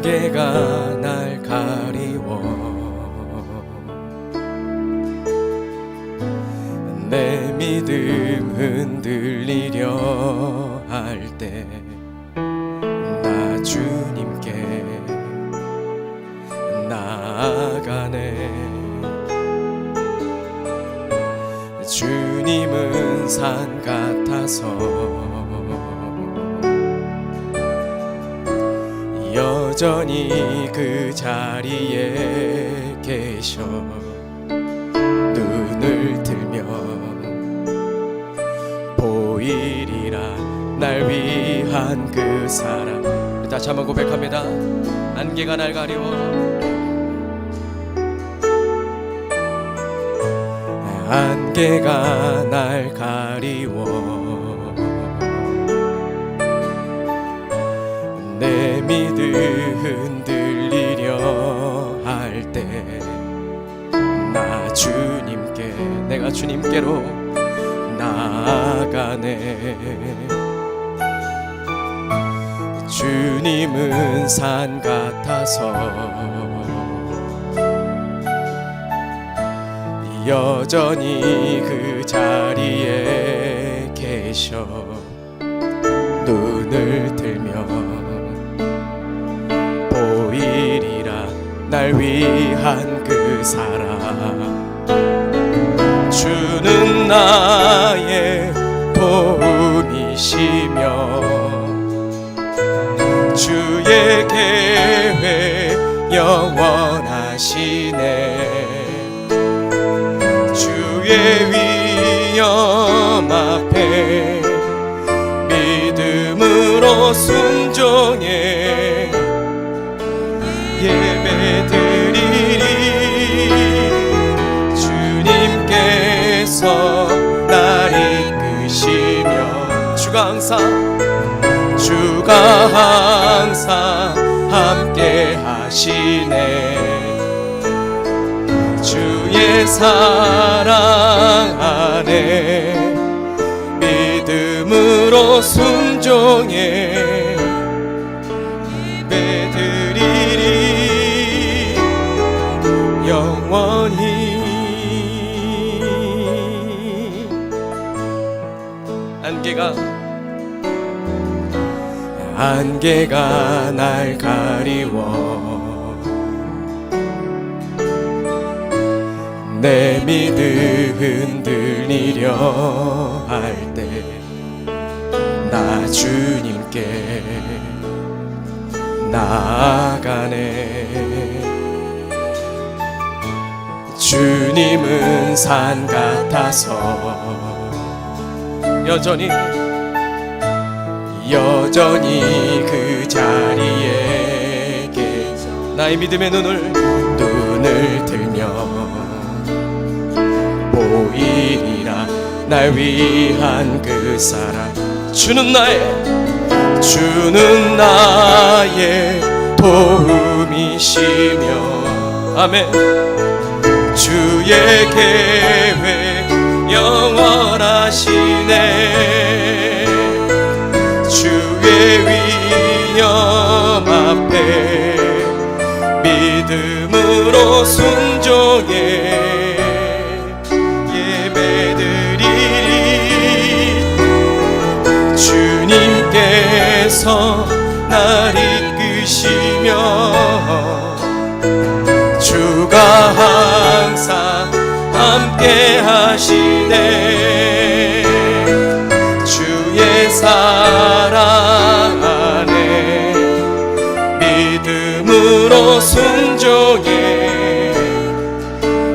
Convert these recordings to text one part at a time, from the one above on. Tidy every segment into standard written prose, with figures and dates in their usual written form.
안개가 날 가리워 내 믿음 흔들리려 할 때 나 주님께 나아가네. 주님은 산 같아서 여전히 그 자리에 계셔. 눈을 들면 보이리라 날 위한 그 사랑. 다시 한번 고백합니다. 안개가 날 가리워 안개가 날 가리워 내 믿음 흔들리려 할 때 나 주님께 내가 주님께로 나아가네. 주님은 산 같아서 여전히 그 자리에 계셔. 눈을 들면 보이리라 날 위한 그 사랑. 주는 나의 도움이시며 주의 계획 영원하시네. 주의 위엄 앞에 믿음으로 순종해 예배드리리. 주님께서 날 이끄시며 주가 항상 함께 하시네. 주의 사랑 안에 믿음으로 순종해 예배드리리 영원히. 안개가 날 가리워 내 믿음 흔들리려 할 때 나 주님께 나아가네. 주님은 산 같아서 여전히 그 자리에 계셔. 나의 믿음의 눈을 들면 보이리라 날 위한 그 사랑. 주는 나의 도움이시며 아멘. 주의 계획 영원하시네. 주의 위엄 앞에 믿음으로 순종해 예배드리리. 주님께서 날 이끄시며 주가 항상 함께 하시네. 주의 사랑 안에 믿음으로 순종해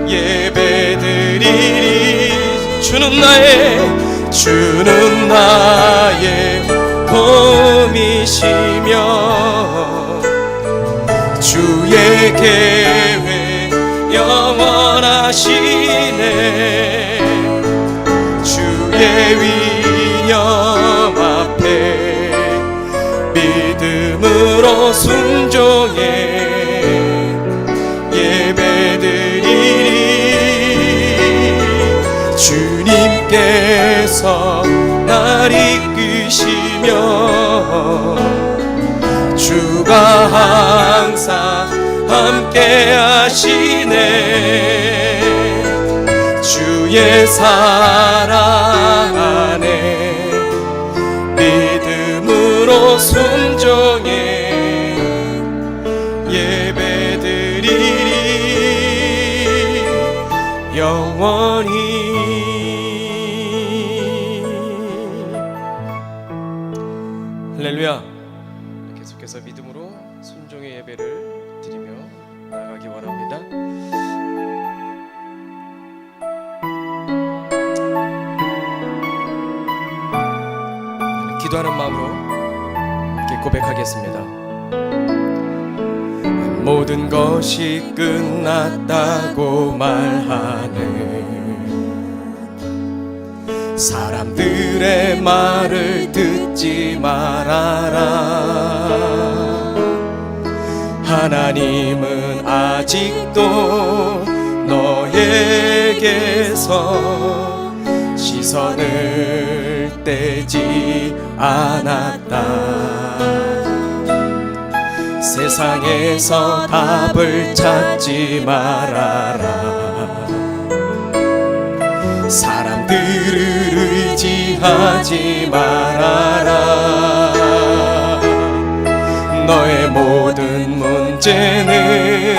예배드리리. 주는 나의 도움이시며 주의 계획 영원하시네. 주의 위엄 앞에 믿음으로 순종해 예배드리리. 주님께서 날 이끄시며 주가 함께 하시네. 주의 사랑 안에 믿음으로 순종해 예배드리리 영원히. 할렐루야. 계속해서 믿음으로 순종의 예배를 드리며 나아가기 원합니다. 기도하는 마음으로 함께 고백하겠습니다. 모든 것이 끝났다고 말하네. 사람들의 말을 듣지 말아라. 하나님은 아직도 너에게서 시선을 떼지 않았다. 세상에서 답을 찾지 말아라. 사람들을 의지하지 말아라. 너의 모든 문제는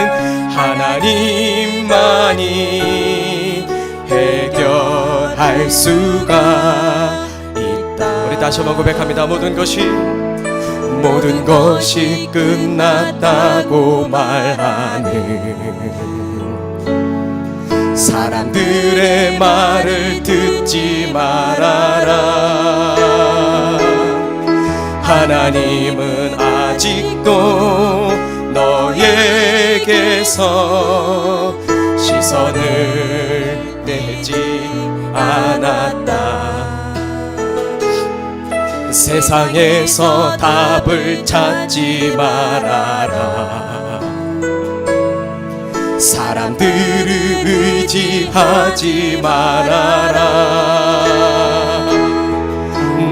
하나님만이 해결할 수가 있다. 우리 다시 한번 고백합니다. 모든 것이 끝났다고 말하는 사람들의 말을 듣지 말아라. 하나님은 아직도 너에게서 시선을 떼지 않았다. 세상에서 답을 찾지 말아라. 사람들을 의지하지 말아라.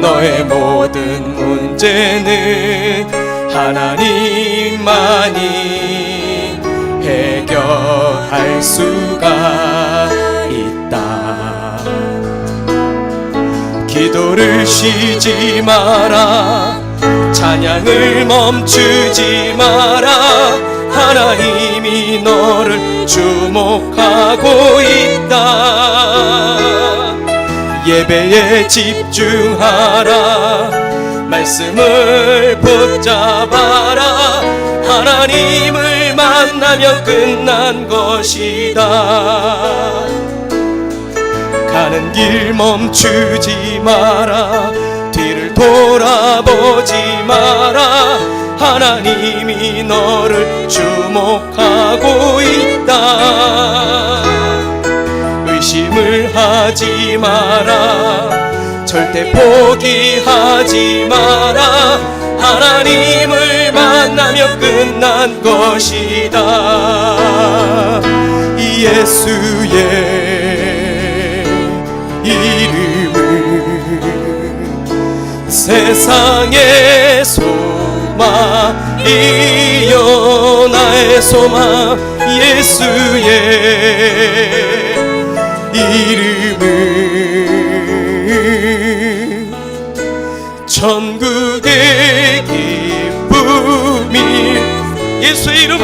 너의 모든 문제는 하나님만이 해결할 수가 있다. 기도를 쉬지 마라. 찬양을 멈추지 마라. 하나님이 너를 주목하고 있다. 예배에 집중하라. 말씀을 붙잡아라. 하나님을 만나면 끝난 것이다. 가는 길 멈추지 마라. 뒤를 돌아보지 마라. 하나님이 너를 주목하고 있다. 의심을 하지 마라. 절대 포기하지 마라. 하나님을 만나면 끝난 것이다. 예수의 이름은 세상의 소망이요 나의 소망. 예수의 이름은 천국의 기쁨이. 예수의 이름은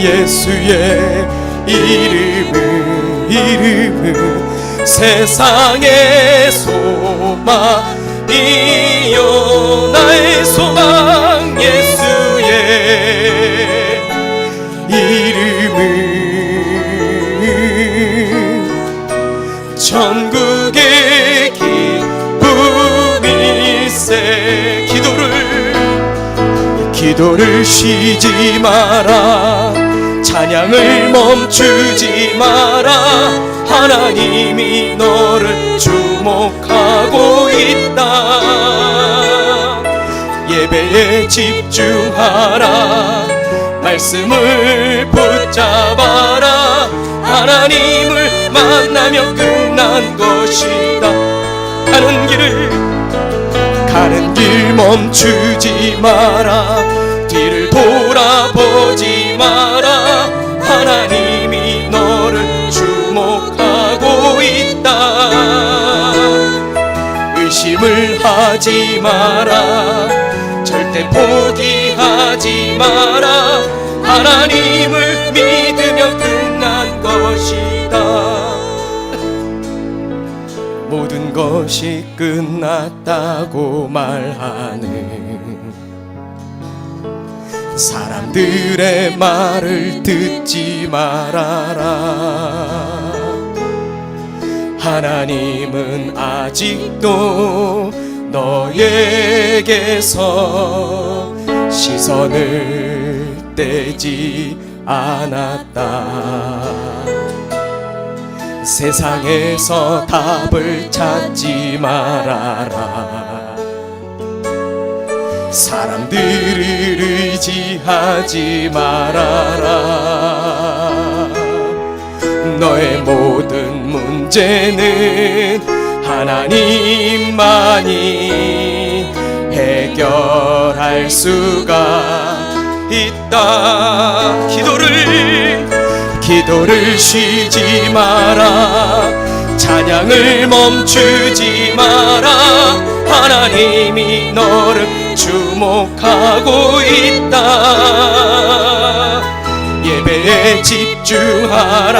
예수의 이름은 세상의 소망이요 나의 소망. 예수의 이름은 천국의 기쁨일세. 기도를 쉬지 마라. 찬양을 멈추지 마라. 하나님이 너를 주목하고 있다. 예배에 집중하라. 말씀을 붙잡아라. 하나님을 만나면 끝난 것이다. 가는 길 멈추지 마라. 뒤를 의심을 하지 마라. 절대 포기하지 마라. 하나님을 믿으면 끝난 것이다. 모든 것이 끝났다고 말하는 사람들의 말을 듣지 말아라. 하나님은 아직도 너에게서 시선을 떼지 않았다. 세상에서 답을 찾지 말아라. 사람들을 의지하지 말아라. 너의 모든 문제는 하나님만이 해결할 수가 있다. 기도를 쉬지 마라. 찬양을 멈추지 마라. 하나님이 너를 주목하고 있다. 예배에 집중하라.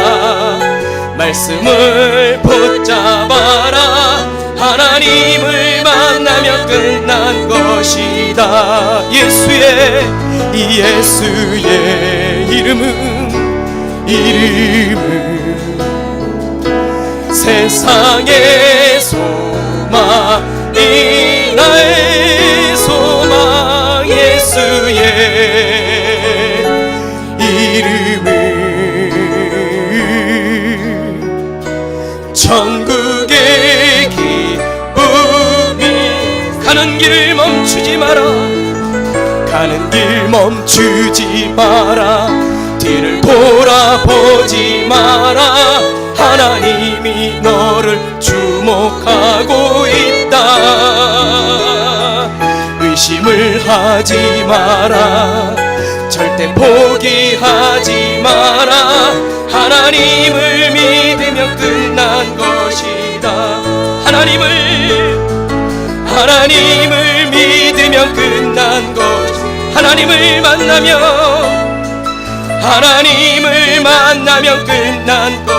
말씀을 붙잡아라. 하나님을 만나면 끝난 것이다. 예수의 이름은 세상의 소망이 나의 소망. 예수의 이름은 천국의 기쁨이. 가는 길 멈추지 마라. 가는 길 멈추지 마라. 뒤를 돌아보지 마라. 하나님이 너를 주목하고 있다. 의심을 하지 마라. 절대 포기하지 마라. 하나님을 믿으면 끝난 것이다. 하나님을 믿으면 끝난 것. 하나님을 만나면 끝난 것.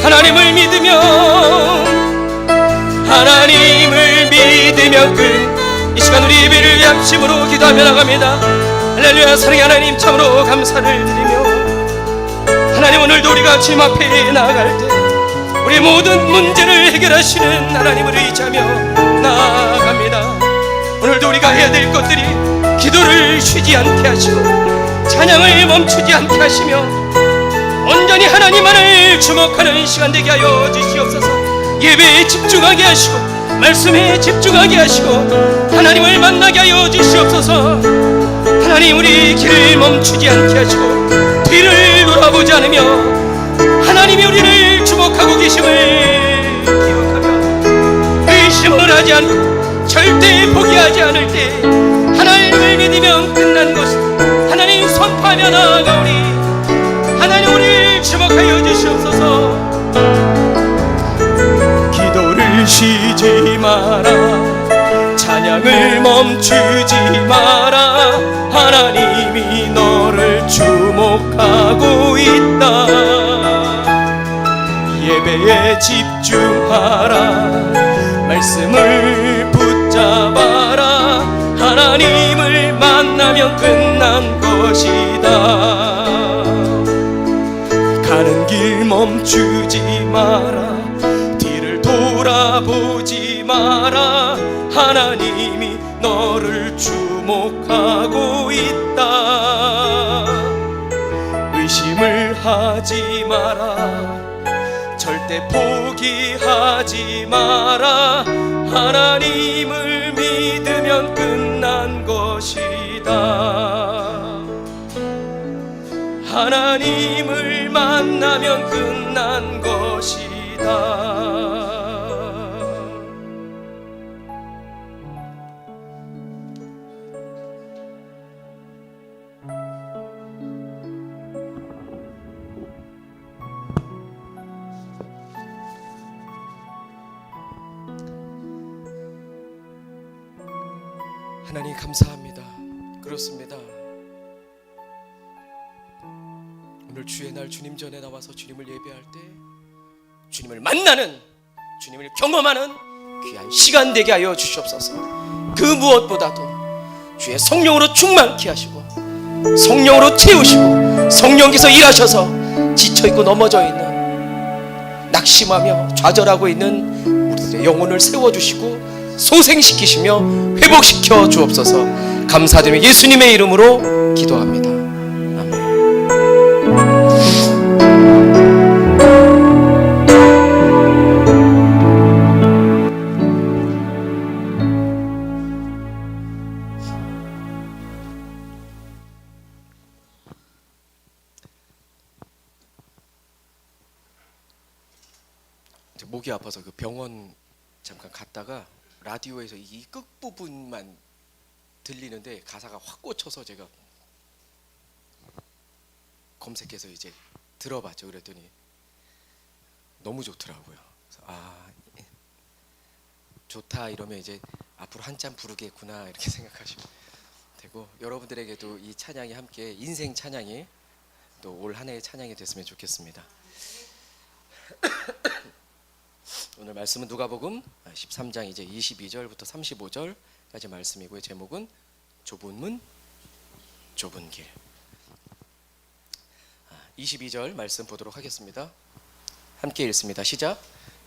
하나님을 믿으면 이 시간 우리 예배를 양심으로 기도하며 나갑니다. 할렐루야. 사랑의 하나님, 참으로 감사를 드리며, 하나님, 오늘도 우리가 주님 앞에 나아갈 때 우리 모든 문제를 해결하시는 하나님을 의지하며 나아갑니다. 오늘도 우리가 해야 될 것들이 기도를 쉬지 않게 하시고 찬양을 멈추지 않게 하시며 온전히 하나님만을 주목하는 시간 되게 하여 주시옵소서. 예배에 집중하게 하시고 말씀에 집중하게 하시고 하나님을 만나게 하여 주시옵소서. 하나님, 우리 길을 멈추지 않게 하시고 뒤를 돌아보지 않으며 하나님이 우리를 주목하고 계심을 기억하며 의심을 하지 않고 절대 포기하지 않을 때 하나님을 믿으면 끝난 것이다. 하나님 선포하며 나아가오니 하나님 우리를 주목하여 주시옵소서. 기도를 쉬지 마라. 찬양을 멈추지 마라. 하나님이 너를 주목하고 있다. 예배에 집중하라. 말씀을 붙잡아라. 하나님을 만나면 끝난 것이다. 가는 길 멈추지 마라. 뒤를 돌아보지 마라. 하나님이 너를 주목하고 있다. 의심을 하지 마라. 절대 포기하지 마라. 하나님을 믿으면 끝난 것이다. 하나님을 만나면 끝난 것이다. 하나님 감사합니다. 그렇습니다. 오늘 주의 날 주님 전에 나와서 주님을 예배할 때 주님을 만나는, 주님을 경험하는 귀한 시간 되게 하여 주시옵소서. 그 무엇보다도 주의 성령으로 충만케 하시고 성령으로 채우시고 성령께서 일하셔서 지쳐있고 넘어져 있는, 낙심하며 좌절하고 있는 우리들의 영혼을 세워주시고 소생시키시며 회복시켜 주옵소서. 감사드리며 예수님의 이름으로 기도합니다. 아멘. 목이 아파서 그 병원 잠깐 갔다가 라디오에서 이 끝부분만 들리는데 가사가 확 꽂혀서 제가 검색해서 이제 들어봤죠. 그랬더니 너무 좋더라고요. 그래서 좋다 이러면 이제 앞으로 한참 부르겠구나 이렇게 생각하시면 되고, 여러분들에게도 이 찬양이 함께 인생 찬양이 또 올 한 해의 찬양이 됐으면 좋겠습니다. 오늘 말씀은 누가복음 13장 이제 22절부터 35절까지 말씀이고요. 제목은 좁은 문 좁은 길. 22절 말씀 보도록 하겠습니다. 함께 읽습니다. 시작.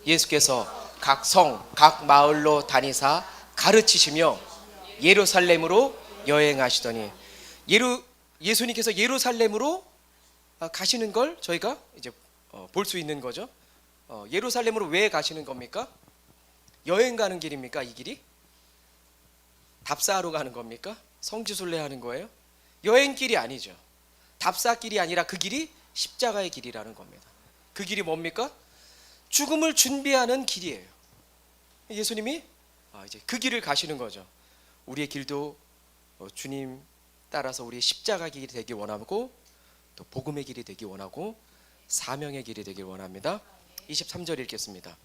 예수께서 각 성, 각 마을로 다니사 가르치시며 예루살렘으로 여행하시더니, 예수님께서 예루살렘으로 가시는 걸 저희가 이제 볼 수 있는 거죠. 예루살렘으로 왜 가시는 겁니까? 여행 가는 길입니까? 이 길이? 답사하러 가는 겁니까? 성지순례 하는 거예요? 여행길이 아니죠. 답사길이 아니라 그 길이 십자가의 길이라는 겁니다. 그 길이 뭡니까? 죽음을 준비하는 길이에요. 예수님이 이제 그 길을 가시는 거죠. 우리의 길도 주님 따라서 우리의 십자가 길이 되길 원하고, 또 복음의 길이 되길 원하고, 사명의 길이 되길 원합니다. 23절 읽겠습니다.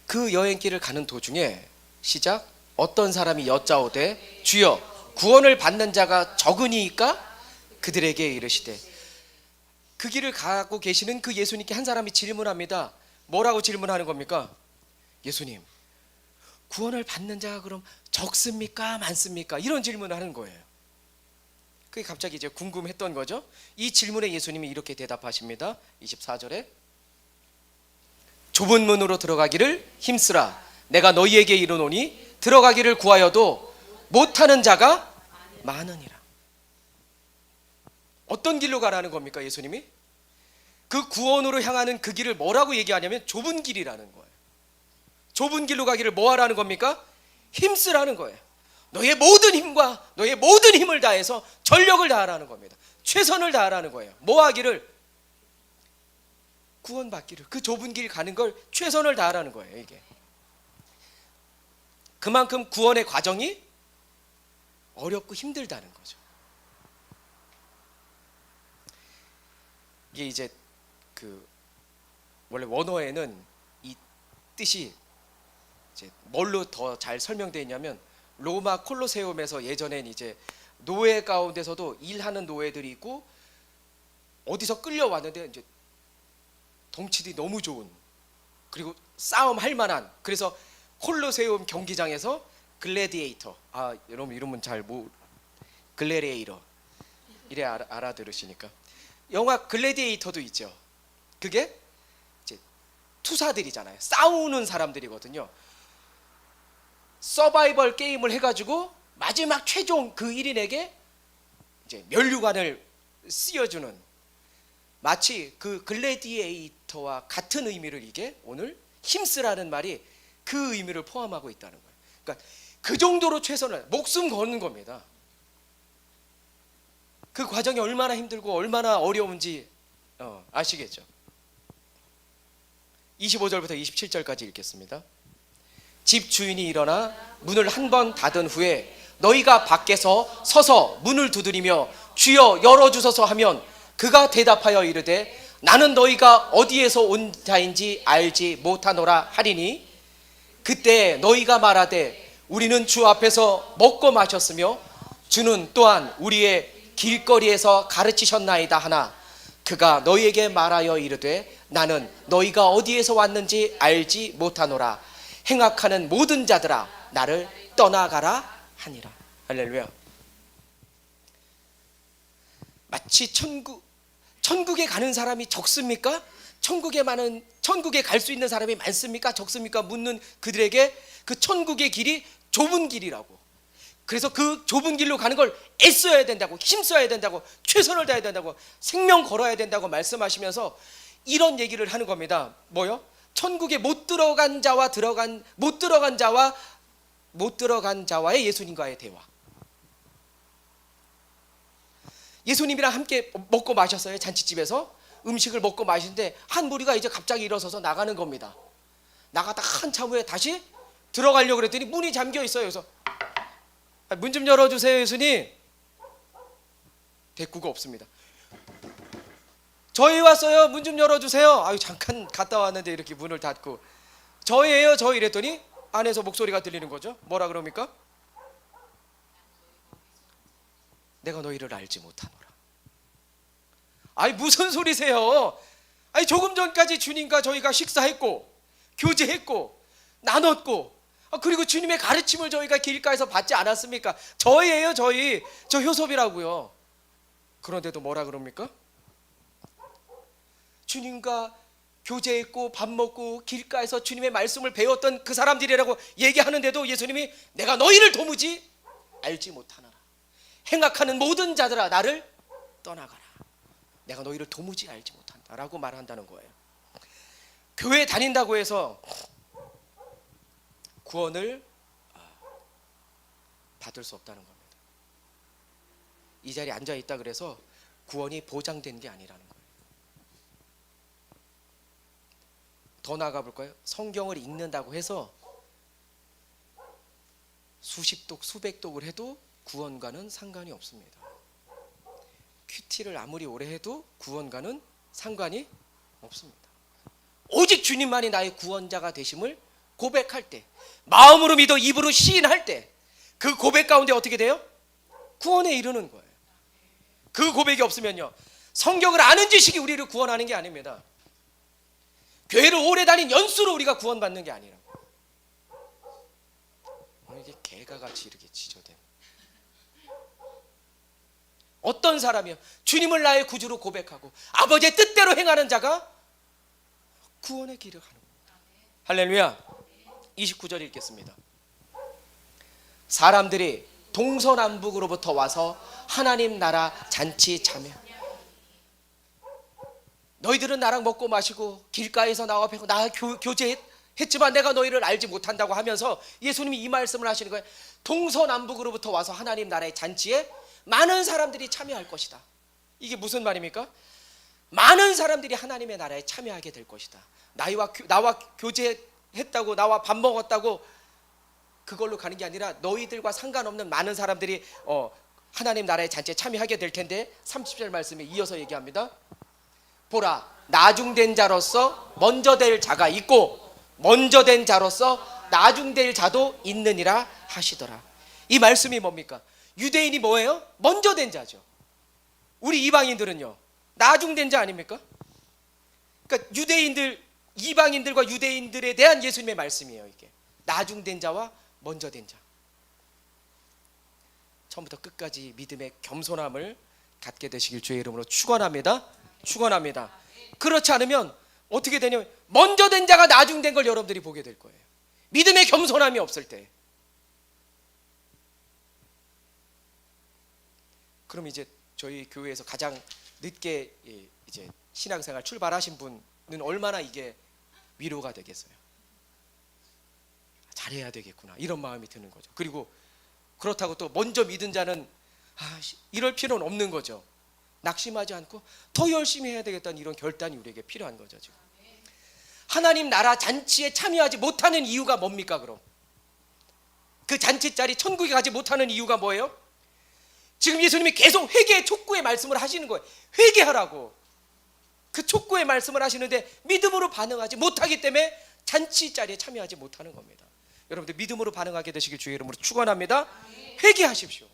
그 여행길을 가는 도중에, 시작. 어떤 사람이 여짜오되 주여 구원을 받는 자가 적으니이까? 그들에게 이르시되. 그 길을 가고 계시는 그 예수님께 한 사람이 질문합니다. 뭐라고 질문하는 겁니까? 예수님, 구원을 받는 자가 그럼 적습니까? 많습니까? 이런 질문을 하는 거예요. 그게 갑자기 이제 궁금했던 거죠. 이 질문에 예수님이 이렇게 대답하십니다. 24절에 좁은 문으로 들어가기를 힘쓰라. 내가 너희에게 이르노니 들어가기를 구하여도 못하는 자가 많으니라. 어떤 길로 가라는 겁니까? 예수님이 그 구원으로 향하는 그 길을 뭐라고 얘기하냐면 좁은 길이라는 거예요. 좁은 길로 가기를 뭐 하라는 겁니까? 힘쓰라는 거예요. 너의 모든 힘과 너의 모든 힘을 다해서 전력을 다하라는 겁니다. 최선을 다하라는 거예요. 뭐 하기를? 구원받기를. 그 좁은 길 가는 걸 최선을 다하라는 거예요. 이게 그만큼 구원의 과정이 어렵고 힘들다는 거죠. 이게 이제 원래 원어에는 이 뜻이 이제 뭘로 더 잘 설명되어 있냐면, 로마 콜로세움에서 예전엔 이제 노예 가운데서도 일하는 노예들이 있고, 어디서 끌려왔는데 이제 덩치들이 너무 좋은, 그리고 싸움할 만한, 그래서 콜로세움 경기장에서 글래디에이터, 여러분 이름은 잘 글래디에이터 이래 알아들으시니까, 영화 글래디에이터도 있죠. 그게 이제 투사들이잖아요. 싸우는 사람들이거든요. 서바이벌 게임을 해가지고 마지막 최종 그 1인에게 이제 면류관을 씌워주는, 마치 그 글래디에이터와 같은 의미를, 이게 오늘 힘쓰라는 말이 그 의미를 포함하고 있다는 거예요. 그러니까 그 정도로 최선을, 목숨 거는 겁니다. 그 과정이 얼마나 힘들고 얼마나 어려운지 아시겠죠? 25절부터 27절까지 읽겠습니다. 집 주인이 일어나 문을 한 번 닫은 후에 너희가 밖에서 서서 문을 두드리며 주여 열어주소서 하면 그가 대답하여 이르되 나는 너희가 어디에서 온 자인지 알지 못하노라 하리니, 그때 너희가 말하되 우리는 주 앞에서 먹고 마셨으며 주는 또한 우리의 길거리에서 가르치셨나이다 하나 그가 너희에게 말하여 이르되 나는 너희가 어디에서 왔는지 알지 못하노라. 행악하는 모든 자들아 나를 떠나가라 하니라. 할렐루야. 마치 천국에 가는 사람이 적습니까? 천국에 갈 수 있는 사람이 많습니까? 적습니까? 묻는 그들에게 그 천국의 길이 좁은 길이라고. 그래서 그 좁은 길로 가는 걸 애써야 된다고, 힘써야 된다고, 최선을 다해야 된다고, 생명 걸어야 된다고 말씀하시면서 이런 얘기를 하는 겁니다. 뭐요? 천국에 못 들어간 자와의 예수님과의 대화. 예수님이랑 함께 먹고 마셨어요. 잔치집에서 음식을 먹고 마시는데 한 무리가 이제 갑자기 일어서서 나가는 겁니다. 나가다 한참 후에 다시 들어가려고 그랬더니 문이 잠겨 있어요. 그래서 문 좀 열어주세요 예수님. 대꾸가 없습니다. 저희 왔어요. 문 좀 열어주세요. 아유 잠깐 갔다 왔는데 이렇게 문을 닫고 저희예요 저희 이랬더니 안에서 목소리가 들리는 거죠. 뭐라 그럽니까? 내가 너희를 알지 못하노라. 아니 무슨 소리세요? 아니 조금 전까지 주님과 저희가 식사했고 교제했고 나눴고 그리고 주님의 가르침을 저희가 길가에서 받지 않았습니까? 저희예요 저희. 저 효섭이라고요. 그런데도 뭐라 그럽니까? 주님과 교제했고 밥 먹고 길가에서 주님의 말씀을 배웠던 그 사람들이라고 얘기하는데도 예수님이 내가 너희를 도무지 알지 못하노라. 행악하는 모든 자들아 나를 떠나가라. 내가 너희를 도무지 알지 못한다라고 말한다는 거예요. 교회 다닌다고 해서 구원을 받을 수 없다는 겁니다. 이 자리에 앉아 있다 그래서 구원이 보장된 게 아니라는 거예요. 더 나아가 볼까요? 성경을 읽는다고 해서 수십 독 수백 독을 해도 구원과는 상관이 없습니다. 큐티를 아무리 오래 해도 구원과는 상관이 없습니다. 오직 주님만이 나의 구원자가 되심을 고백할 때, 마음으로 믿어 입으로 시인할 때 그 고백 가운데 어떻게 돼요? 구원에 이르는 거예요. 그 고백이 없으면요 성경을 아는 지식이 우리를 구원하는 게 아닙니다. 교회를 오래 다닌 연수로 우리가 구원받는 게 아니라 이게 개가 같이 이렇게 지저대. 어떤 사람이요 주님을 나의 구주로 고백하고 아버지의 뜻대로 행하는 자가 구원의 길을 가는 겁니다. 할렐루야. 29절 읽겠습니다. 사람들이 동서남북으로부터 와서 하나님 나라 잔치 참여. 너희들은 나랑 먹고 마시고 길가에서 나와 뵈고 나 교제했지만 내가 너희를 알지 못한다고 하면서 예수님이 이 말씀을 하시는 거예요. 동서남북으로부터 와서 하나님 나라의 잔치에 많은 사람들이 참여할 것이다. 이게 무슨 말입니까? 많은 사람들이 하나님의 나라에 참여하게 될 것이다. 나와 교제했다고 나와 밥 먹었다고 그걸로 가는 게 아니라 너희들과 상관없는 많은 사람들이 하나님 나라의 잔치에 참여하게 될 텐데 30절 말씀에 이어서 얘기합니다. 보라 나중된 자로서 먼저 될 자가 있고 먼저 된 자로서 나중될 자도 있느니라 하시더라. 이 말씀이 뭡니까? 유대인이 뭐예요? 먼저 된 자죠. 우리 이방인들은요 나중된 자 아닙니까? 그러니까 이방인들과 유대인들에 대한 예수님의 말씀이에요. 이게 나중된 자와 먼저 된 자. 처음부터 끝까지 믿음의 겸손함을 갖게 되시길 주의 이름으로 축원합니다. 축원합니다. 그렇지 않으면 어떻게 되냐면 먼저 된 자가 나중된 걸 여러분들이 보게 될 거예요. 믿음의 겸손함이 없을 때. 그럼 이제 저희 교회에서 가장 늦게 이제 신앙생활 출발하신 분은 얼마나 이게 위로가 되겠어요. 잘해야 되겠구나 이런 마음이 드는 거죠. 그리고 그렇다고 또 먼저 믿은 자는 이럴 필요는 없는 거죠. 낙심하지 않고 더 열심히 해야 되겠다는 이런 결단이 우리에게 필요한 거죠. 지금 하나님 나라 잔치에 참여하지 못하는 이유가 뭡니까? 그럼 그 잔치 자리 천국에 가지 못하는 이유가 뭐예요? 지금 예수님이 계속 회개의 촉구의 말씀을 하시는 거예요. 회개하라고. 그 촉구의 말씀을 하시는데 믿음으로 반응하지 못하기 때문에 잔치 자리에 참여하지 못하는 겁니다. 여러분들 믿음으로 반응하게 되시길 주의 이름으로 축원합니다. 회개하십시오.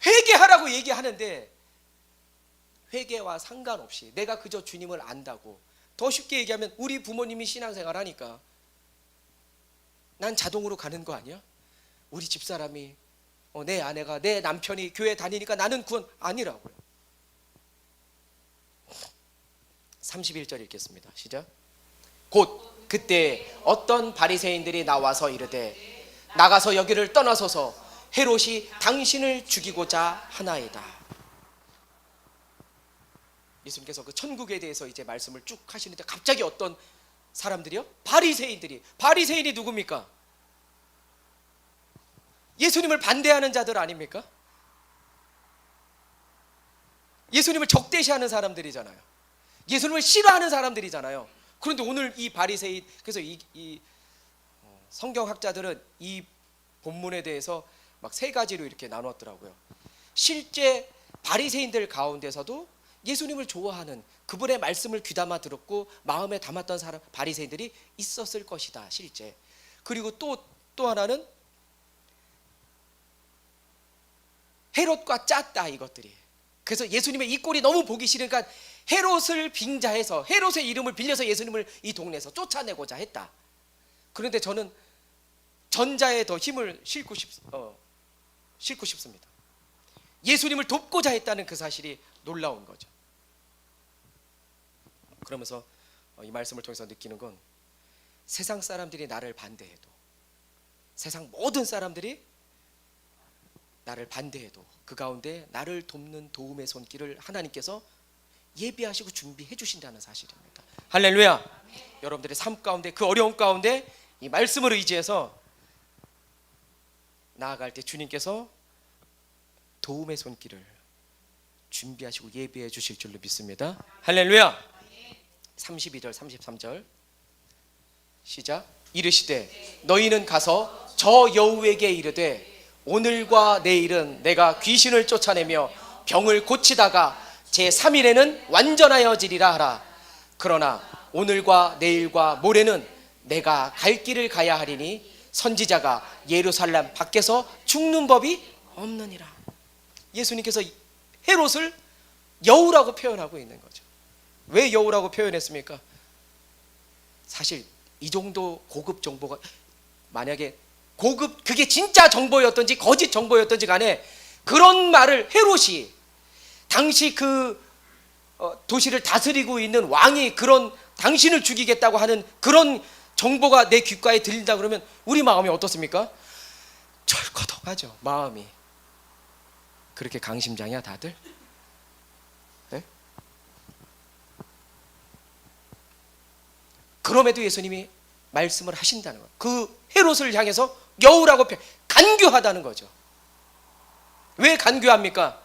회개하라고 얘기하는데 회개와 상관없이 내가 그저 주님을 안다고, 더 쉽게 얘기하면 우리 부모님이 신앙생활 하니까 난 자동으로 가는 거 아니야? 우리 집사람이 내 아내가, 내 남편이 교회 다니니까 나는 구원 아니라고요. 31절 읽겠습니다. 시작. 곧 그때 어떤 바리새인들이 나와서 이르되 나가서 여기를 떠나소서, 헤롯이 당신을 죽이고자 하나이다. 예수님께서 그 천국에 대해서 이제 말씀을 쭉 하시는데 갑자기 어떤 사람들이요? 바리새인이 누굽니까? 예수님을 반대하는 자들 아닙니까? 예수님을 적대시하는 사람들이잖아요. 예수님을 싫어하는 사람들이잖아요. 그런데 오늘 이 바리새인, 그래서 이 성경학자들은 이 본문에 대해서 막 세 가지로 이렇게 나눴더라고요. 실제 바리새인들 가운데서도 예수님을 좋아하는, 그분의 말씀을 귀담아 들었고 마음에 담았던 사람, 바리새인들이 있었을 것이다, 실제. 그리고 또 하나는 헤롯과 짰다, 이것들이. 그래서 예수님의 이 꼴이 너무 보기 싫으니까 헤롯을 빙자해서, 헤롯의 이름을 빌려서 예수님을 이 동네에서 쫓아내고자 했다. 그런데 저는 전자에 더 힘을 싣고 싶습니다. 예수님을 돕고자 했다는 그 사실이 놀라운 거죠. 그러면서 이 말씀을 통해서 느끼는 건, 세상 사람들이 나를 반대해도, 세상 모든 사람들이 나를 반대해도 그 가운데 나를 돕는 도움의 손길을 하나님께서 예비하시고 준비해 주신다는 사실입니다. 할렐루야. 여러분들의 삶 가운데, 그 어려움 가운데 이 말씀을 의지해서 나아갈 때 주님께서 도움의 손길을 준비하시고 예비해 주실 줄로 믿습니다. 할렐루야. 32절 33절 시작. 이르시되 너희는 가서 저 여우에게 이르되 오늘과 내일은 내가 귀신을 쫓아내며 병을 고치다가 제3일에는 완전하여지리라 하라. 그러나 오늘과 내일과 모레는 내가 갈 길을 가야 하리니 선지자가 예루살렘 밖에서 죽는 법이 없느니라. 예수님께서 헤롯을 여우라고 표현하고 있는 거죠. 왜 여우라고 표현했습니까? 사실 이 정도 고급 정보가, 만약에 그게 진짜 정보였던지 거짓 정보였던지 간에, 그런 말을 헤롯이, 당시 그 도시를 다스리고 있는 왕이 그런 당신을 죽이겠다고 하는 그런 정보가 내 귓가에 들린다 그러면 우리 마음이 어떻습니까? 철커덕하죠. 마음이. 그렇게 강심장이야 다들? 네? 그럼에도 예수님이 말씀을 하신다는 거예요. 그 헤롯을 향해서 여우라고 간교하다는 거죠. 왜 간교합니까?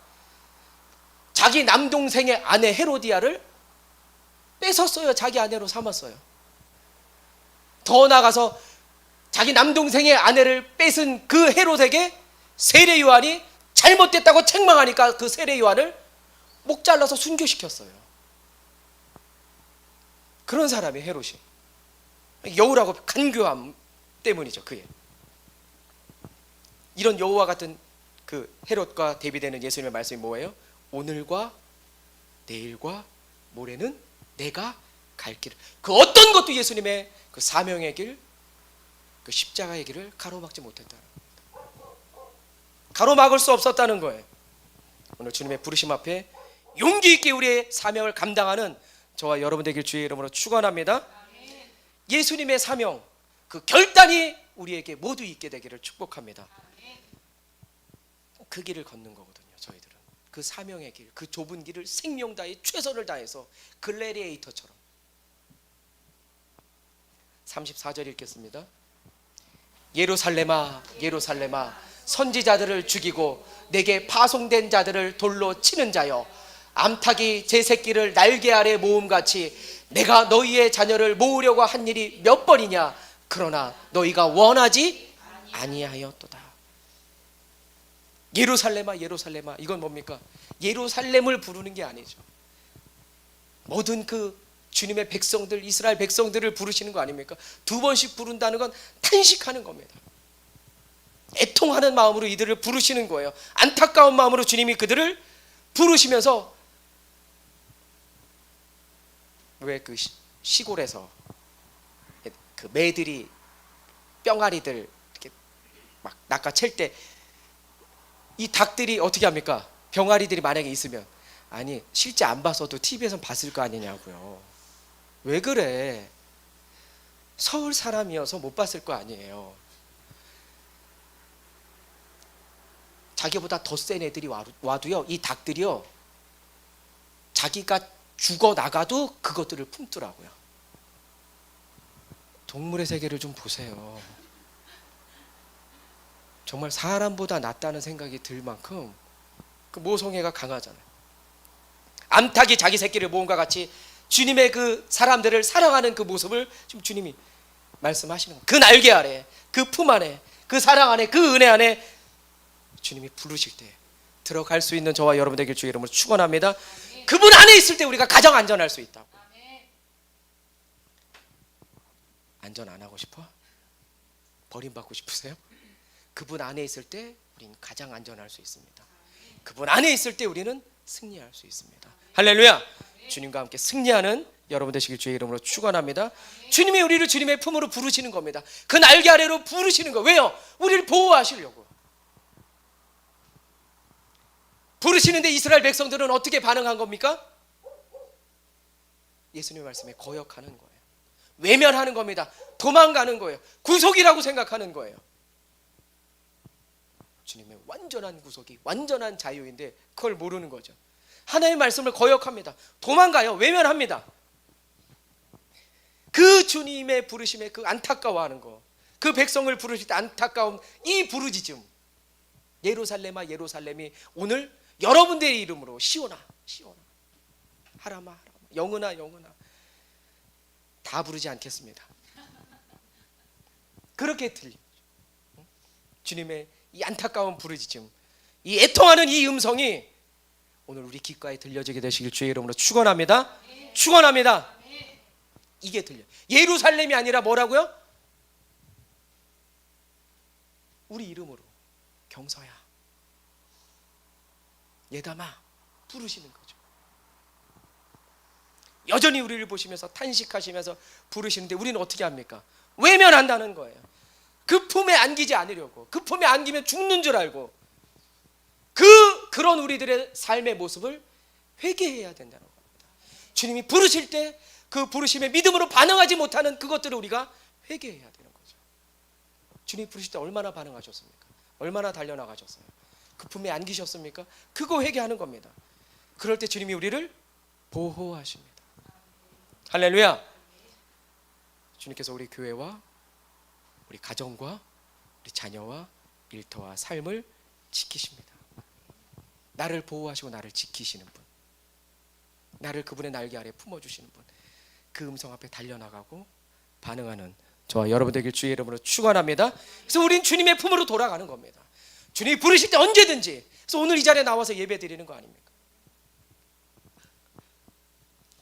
자기 남동생의 아내 헤로디아를 뺏었어요. 자기 아내로 삼았어요. 더 나아가서 자기 남동생의 아내를 뺏은 그 헤롯에게 세례 요한이 잘못됐다고 책망하니까 그 세례 요한을 목 잘라서 순교시켰어요. 그런 사람이 헤롯이. 여우라고 간교함 때문이죠. 그의 이런 여우와 같은 그 헤롯과 대비되는 예수님의 말씀이 뭐예요? 오늘과 내일과 모레는 내가 갈 길. 그 어떤 것도 예수님의 그 사명의 길, 그 십자가의 길을 가로막지 못했다는 겁니다. 가로막을 수 없었다는 거예요. 오늘 주님의 부르심 앞에 용기 있게 우리의 사명을 감당하는 저와 여러분 되길 주의 이름으로 축원합니다. 예수님의 사명, 그 결단이 우리에게 모두 있게 되기를 축복합니다. 그 길을 걷는 거거든요. 저희들은 그 사명의 길, 그 좁은 길을 생명 다해 최선을 다해서 글래디에이터처럼. 34절 읽겠습니다. 예루살렘아 예루살렘아 선지자들을 죽이고 내게 파송된 자들을 돌로 치는 자여, 암탉이 제 새끼를 날개 아래 모음같이 내가 너희의 자녀를 모으려고 한 일이 몇 번이냐. 그러나 너희가 원하지 아니하였도다. 예루살렘아 예루살렘아, 이건 뭡니까? 예루살렘을 부르는 게 아니죠. 모든 그 주님의 백성들, 이스라엘 백성들을 부르시는 거 아닙니까? 두 번씩 부른다는 건 탄식하는 겁니다. 애통하는 마음으로 이들을 부르시는 거예요. 안타까운 마음으로 주님이 그들을 부르시면서, 왜 그 시골에서 그 매들이 뿅아리들 이렇게 막 낚아챌 때 이 닭들이 어떻게 합니까? 병아리들이 만약에 있으면, 아니 실제 안 봤어도 TV에선 봤을 거 아니냐고요. 왜 그래? 서울 사람이어서 못 봤을 거 아니에요. 자기보다 더 센 애들이 와도요, 이 닭들이요, 자기가 죽어 나가도 그것들을 품더라고요. 동물의 세계를 좀 보세요. 정말 사람보다 낫다는 생각이 들 만큼 그 모성애가 강하잖아요. 암탉이 자기 새끼를 모음과 같이 주님의 그 사람들을 사랑하는 그 모습을 지금 주님이 말씀하시는 거예요. 그 날개 아래, 그 품 안에, 그 사랑 안에, 그 은혜 안에 주님이 부르실 때 들어갈 수 있는 저와 여러분 되길 주의 이름으로 축원합니다. 그분 안에 있을 때 우리가 가장 안전할 수 있다고. 안전 안 하고 싶어? 버림받고 싶으세요? 그분 안에 있을 때 우리는 가장 안전할 수 있습니다. 그분 안에 있을 때 우리는 승리할 수 있습니다. 할렐루야. 주님과 함께 승리하는 여러분 되시길 주의 이름으로 축원합니다. 주님이 우리를 주님의 품으로 부르시는 겁니다. 그 날개 아래로 부르시는 거. 왜요? 우리를 보호하시려고. 부르시는데 이스라엘 백성들은 어떻게 반응한 겁니까? 예수님의 말씀에 거역하는 거예요. 외면하는 겁니다. 도망가는 거예요. 구속이라고 생각하는 거예요. 주님의 완전한 구속이 완전한 자유인데 그걸 모르는 거죠. 하나님의 말씀을 거역합니다. 도망가요. 외면합니다. 그 주님의 부르심에 그 안타까워하는 거, 그 백성을 부르실 때 안타까운 이 부르짖음, 예루살렘아 예루살렘이 오늘 여러분들의 이름으로 시온아 시온아, 하라마 하라마, 영은아 영은아 다 부르지 않겠습니다. 그렇게 들리죠. 주님의 이 안타까운 부르짖음, 이 애통하는 이 음성이 오늘 우리 귓가에 들려지게 되시길 주의 이름으로 축원합니다. 축원합니다. 이게 들려. 예루살렘이 아니라 뭐라고요? 우리 이름으로 경서야, 예담아 부르시는 거죠. 여전히 우리를 보시면서 탄식하시면서 부르시는데 우리는 어떻게 합니까? 외면한다는 거예요. 그 품에 안기지 않으려고. 그 품에 안기면 죽는 줄 알고. 그런 우리들의 삶의 모습을 회개해야 된다는 겁니다. 주님이 부르실 때 그 부르심에 믿음으로 반응하지 못하는 그것들을 우리가 회개해야 되는 거죠. 주님이 부르실 때 얼마나 반응하셨습니까? 얼마나 달려나가셨어요? 그 품에 안기셨습니까? 그거 회개하는 겁니다. 그럴 때 주님이 우리를 보호하십니다. 할렐루야. 주님께서 우리 교회와 우리 가정과 우리 자녀와 일터와 삶을 지키십니다. 나를 보호하시고 나를 지키시는 분, 나를 그분의 날개 아래 품어주시는 분, 그 음성 앞에 달려나가고 반응하는 저와 여러분 되길 주의 이름으로 축원합니다. 그래서 우린 주님의 품으로 돌아가는 겁니다. 주님이 부르실 때 언제든지. 그래서 오늘 이 자리에 나와서 예배 드리는 거 아닙니까?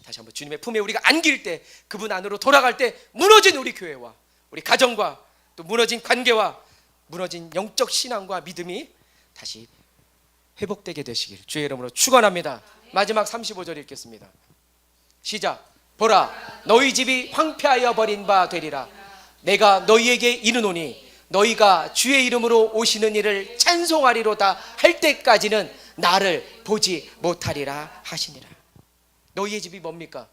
다시 한번 주님의 품에 우리가 안길 때, 그분 안으로 돌아갈 때 무너진 우리 교회와 우리 가정과 또 무너진 관계와 무너진 영적 신앙과 믿음이 다시 회복되게 되시길 주의 이름으로 축원합니다. 마지막 35절 읽겠습니다. 시작. 보라, 너희 집이 황폐하여 버린 바 되리라. 내가 너희에게 이르노니 너희가 주의 이름으로 오시는 이를 찬송하리로다 할 때까지는 나를 보지 못하리라 하시니라. 너희의 집이 뭡니까?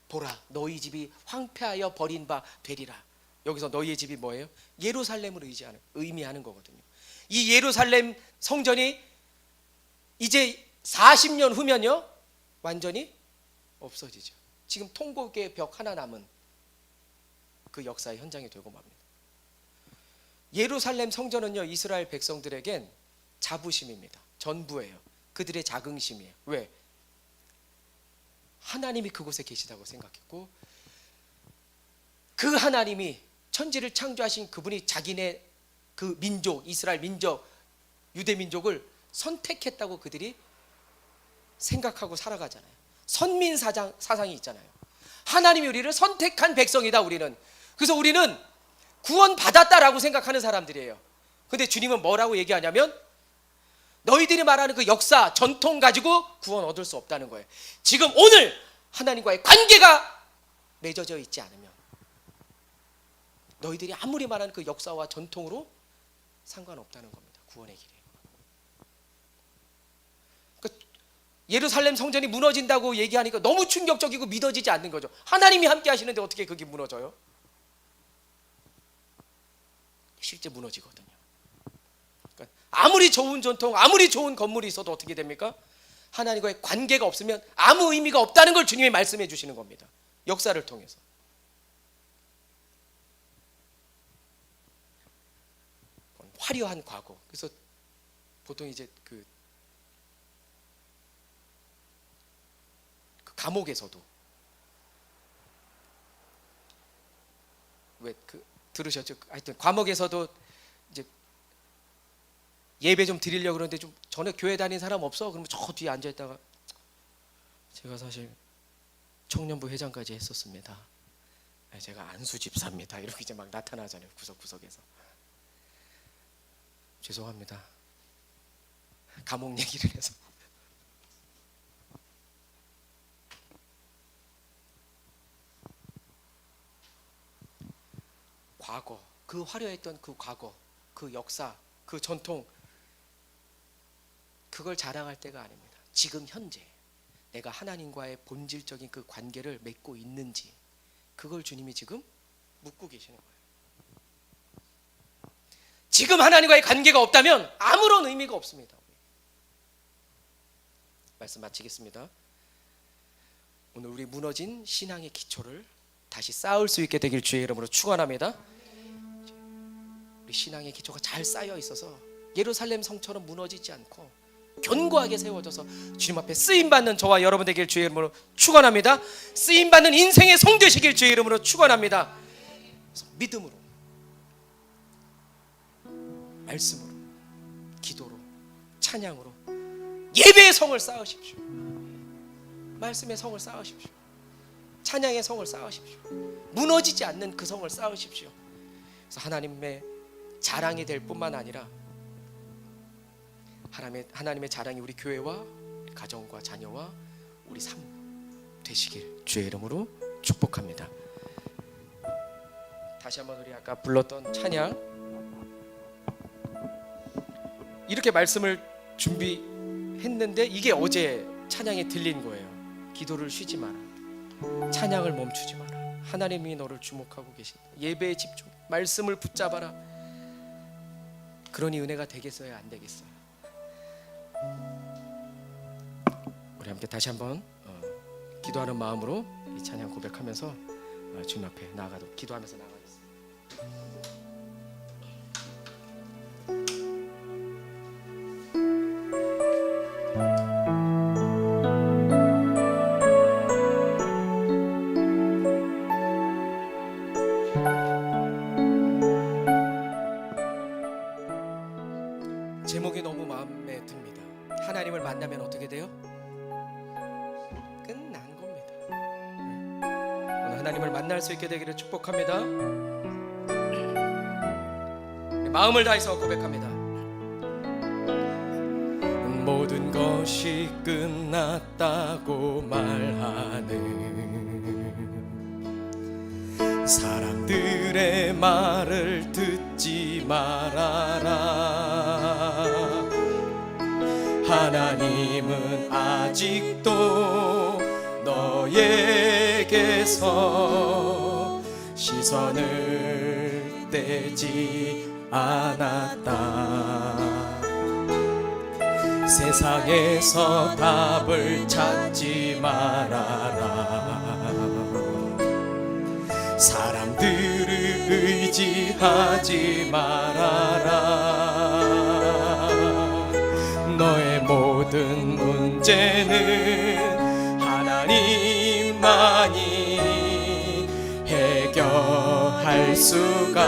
보라, 너희 집이 황폐하여 버린 바 되리라. 여기서 너희의 집이 뭐예요? 예루살렘을 의미하는 거거든요. 이 예루살렘 성전이 이제 40년 후면요 완전히 없어지죠. 지금 통곡의 벽 하나 남은 그 역사의 현장이 되고 맙니다. 예루살렘 성전은요 이스라엘 백성들에겐 자부심입니다. 전부예요. 그들의 자긍심이에요. 왜? 하나님이 그곳에 계시다고 생각했고, 그 하나님이 천지를 창조하신 그분이 자기네 그 민족, 이스라엘 민족, 유대 민족을 선택했다고 그들이 생각하고 살아가잖아요. 선민 사상이 있잖아요. 하나님이 우리를 선택한 백성이다 우리는. 그래서 우리는 구원 받았다라고 생각하는 사람들이에요. 근데 주님은 뭐라고 얘기하냐면 너희들이 말하는 그 역사, 전통 가지고 구원 얻을 수 없다는 거예요. 지금 오늘 하나님과의 관계가 맺어져 있지 않으면 너희들이 아무리 말하는 그 역사와 전통으로 상관없다는 겁니다. 구원의 길이. 그러니까 예루살렘 성전이 무너진다고 얘기하니까 너무 충격적이고 믿어지지 않는 거죠. 하나님이 함께 하시는데 어떻게 그게 무너져요? 실제 무너지거든요. 그러니까 아무리 좋은 전통, 아무리 좋은 건물이 있어도 어떻게 됩니까? 하나님과의 관계가 없으면 아무 의미가 없다는 걸 주님이 말씀해 주시는 겁니다. 역사를 통해서. 화려한 과거. 그래서 보통 이제 그 감옥에서도 왜 들으셨죠? 하여튼 감옥에서도 이제 예배 좀 드리려고 그러는데 좀 전에 교회 다닌 사람 없어? 그러면 저 뒤에 앉아 있다가 제가 사실 청년부 회장까지 했었습니다. 제가 안수 집사입니다. 이렇게 이제 막 나타나잖아요. 구석구석에서. 죄송합니다. 감옥 얘기를 해서. 과거, 그 화려했던 그 과거, 그 역사, 그 전통, 그걸 자랑할 때가 아닙니다. 지금 현재 내가 하나님과의 본질적인 그 관계를 맺고 있는지, 그걸 주님이 지금 묻고 계시는 거예요. 지금 하나님과의 관계가 없다면 아무런 의미가 없습니다. 말씀 마치겠습니다. 오늘 우리 무너진 신앙의 기초를 다시 쌓을 수 있게 되길 주의 이름으로 축원합니다. 우리 신앙의 기초가 잘 쌓여 있어서 예루살렘 성처럼 무너지지 않고 견고하게 세워져서 주님 앞에 쓰임받는 저와 여러분 되길 주의 이름으로 축원합니다. 쓰임받는 인생의 성 되시길 주의 이름으로 축원합니다. 믿음으로, 말씀으로, 기도로, 찬양으로 예배의 성을 쌓으십시오. 말씀의 성을 쌓으십시오. 찬양의 성을 쌓으십시오. 무너지지 않는 그 성을 쌓으십시오. 그래서 하나님의 자랑이 될 뿐만 아니라 하나님의 자랑이 우리 교회와 가정과 자녀와 우리 삶 되시길 주의 이름으로 축복합니다. 다시 한번 우리 아까 불렀던 찬양, 이렇게 말씀을 준비했는데 이게 어제 찬양에 들린 거예요. 기도를 쉬지 마라, 찬양을 멈추지 마라, 하나님이 너를 주목하고 계신다, 예배에 집중, 말씀을 붙잡아라. 그러니 은혜가 되겠어요, 안 되겠어요? 우리 함께 다시 한번 기도하는 마음으로 이 찬양 고백하면서 주님 앞에 나아가도록 기도하면서 나아가겠습니다. 제목이 너무 마음에 듭니다. 하나님을 만나면 어떻게 돼요? 끝난 겁니다. 오늘 하나님을 만날 수 있게 되기를 축복합니다. 마음을 다해서 고백합니다. 모든 것이 끝났다고 말하는 사람들의 말을 듣지 말아라. 하나님은 아직도 너에게서 시선을 떼지 않았다. 세상에서 답을 찾지 말아라. 사람들을 의지하지 말아라. 너의 모든 문제는 하나님만이 해결할 수가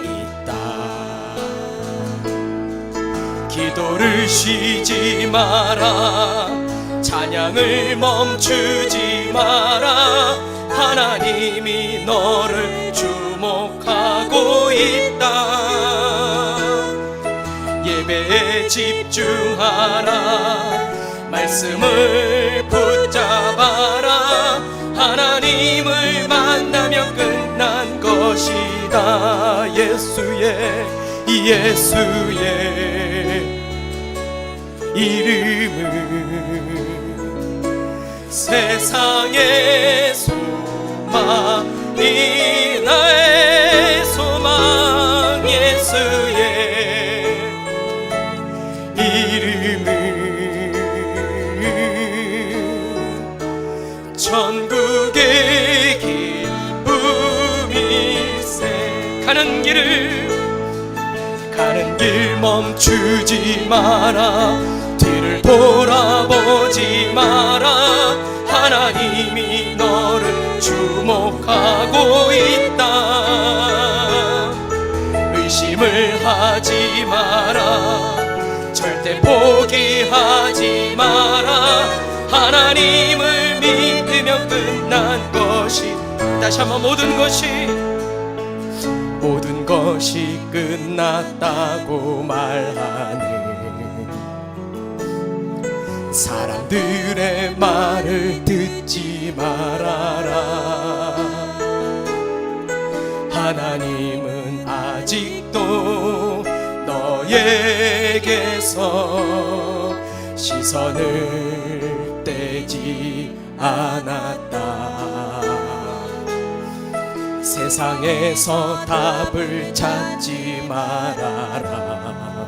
있다. 기도 기도를 쉬지 마라. 찬양을 멈추지 마라. 하나님이 너를 주목하고 있다. 예배에 집중하라. 말씀을 붙잡아라. 하나님을 만나면 끝난 것이다. 예수의 이름은 세상의 소망이 나의 소망. 예수의 이름은 천국의 기쁨일세. 가는 길 멈추지 마라. 뒤를 돌아보지 마라. 하나님이 너를 주목하고 있다. 의심을 하지 마라. 절대 포기하지 마라. 하나님을 믿으면 끝난 것이, 다시 한번 모든 것이 끝났다고 말하는 사람들의 말을 듣지 말아라. 하나님은 아직도 너에게서 시선을 떼지 않았다. 세상에서 답을 찾지 말아라.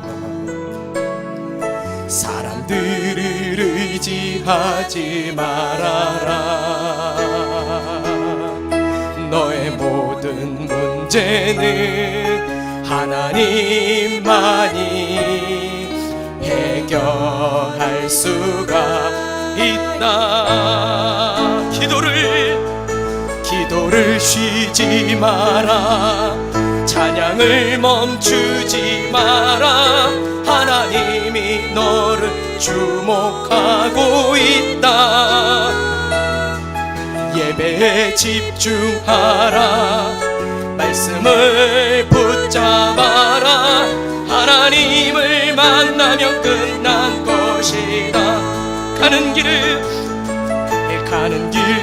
사람들을 의지하지 말아라. 너의 모든 문제는 하나님만이 해결할 수가 있다. 기도를 쉬지 마라. 찬양을 멈추지 마라. 하나님이 너를 주목하고 있다. 예배에 집중하라. 말씀을 붙잡아라. 하나님을 만나면 끝난 것이다. 가는 길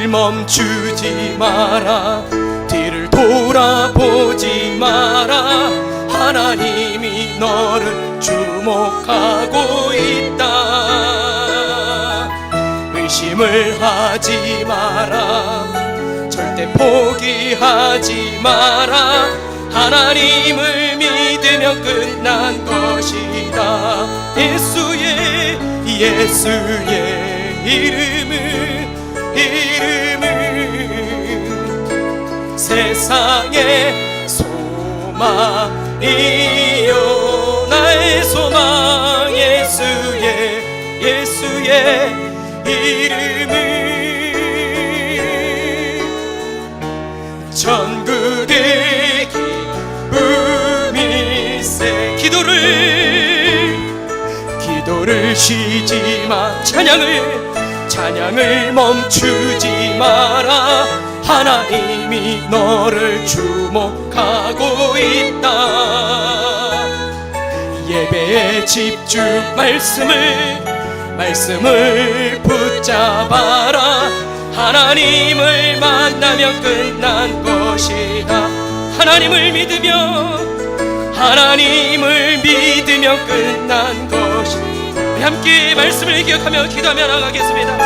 멈추지 마라. 뒤를 돌아보지 마라. 하나님이 너를 주목하고 있다. 의심을 하지 마라. 절대 포기하지 마라. 하나님을 믿으면 끝난 것이다. 예수의 이름은 세상의 소망이요 나의 소망. 예수의 이름은 천국의 기쁨일세. 기도를 쉬지 마. 찬양을 멈추지 마라. 하나님이 너를 주목하고 있다. 예배에 집중. 말씀을 붙잡아라. 하나님을 만나면 끝난 것이다. 하나님을 믿으면 끝난 것이다. 우리 함께 말씀을 기억하며 기도하며 나가겠습니다.